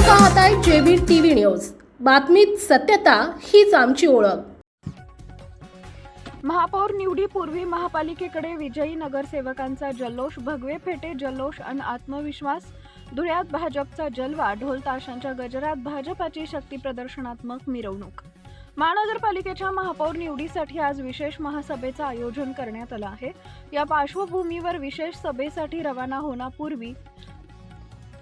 पाहताय JB TV news. बातमीत सत्यता हीच आमची ओळख। महापौर निवडीपूर्वी महापालिकेकडे विजयी नगरसेवकांचा जल्लोष, भगवे फेटे जल्लोष आणि आत्मविश्वास। धुळ्यात भाजपचा जलवा, ढोल ताशांच्या गजरात भाजपाची शक्ती प्रदर्शनात्मक मिरवणूक। महानगरपालिकेच्या महापौर निवडीसाठी आज विशेष महासभेचं आयोजन करण्यात आलं आहे। या पार्श्वभूमीवर विशेष सभेसाठी रवाना होण्यापूर्वी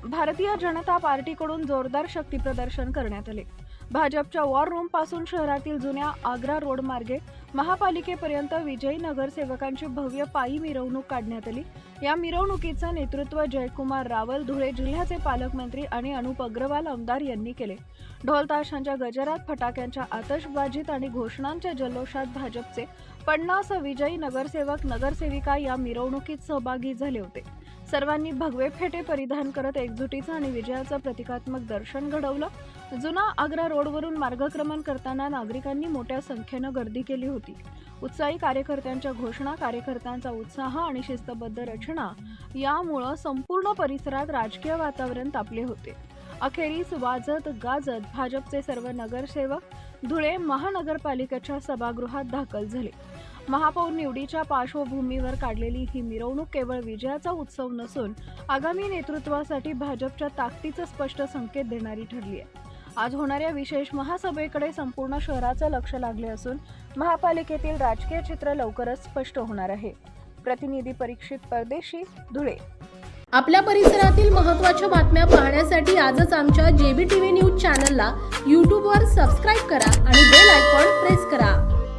भारतीय जनता पार्टीकडून जोरदार शक्ती प्रदर्शन करण्यात आले। भाजपच्या वॉर रूम पासून शहरातील जुन्या आग्रा रोड मार्गे महापालिकेपर्यंत विजयी नगरसेवकांची भव्य पायी मिरवणूक काढण्यात आली। या मिरवणुकीचं नेतृत्व जयकुमार रावल, धुळे जिल्ह्याचे पालकमंत्री आणि अनुप अग्रवाल आमदार यांनी केले। ढोल ताशांच्या गजरात, फटाक्यांच्या आतषबाजीत आणि घोषणांच्या जल्लोषात भाजपचे 50 विजयी नगरसेवक नगरसेविका या मिरवणुकीत सहभागी झाले होते। सर्वांनी भगवे फेटे परिधान करत एकजुटीचं आणि विजयाचं प्रतिकात्मक दर्शन घडवलं। जुना आग्रा रोडवरून मार्गक्रमण करताना नागरिकांनी मोठ्या संख्येनं गर्दी केली होती। उत्साही कार्यकर्त्यांच्या घोषणा, कार्यकर्त्यांचा उत्साह आणि शिस्तबद्ध रचना यामुळे संपूर्ण परिसरात राजकीय वातावरण तापले होते। अखेरीस वाजत गाजत भाजपचे सर्व नगरसेवक धुळे महानगरपालिकेच्या सभागृहात दाखल झाले। महापौर निवडीच्या पार्श्वभूमीवर काढलेली ही मिरवणूक केवळ विजयाचा उत्सव नसून आगामी नेतृत्वासाठी भाजपच्या ताकदीचा स्पष्ट संकेत देणारी ठरली आहे। आज होणाऱ्या विशेष महासभेकडे संपूर्ण शहराचं लक्ष लागले असून महापालिकेतील राजकीय चित्र लवकरच स्पष्ट होणार आहे। प्रतिनिधी परीक्षित परदेशी, धुळे। आपल्या परिसरातील महत्त्वाच्या बातम्या पाहण्यासाठी आजच आमच्या जेबी टीव्ही न्यूज चॅनलला YouTube वर सबस्क्राइब करा आणि बेल आयकॉन प्रेस करा।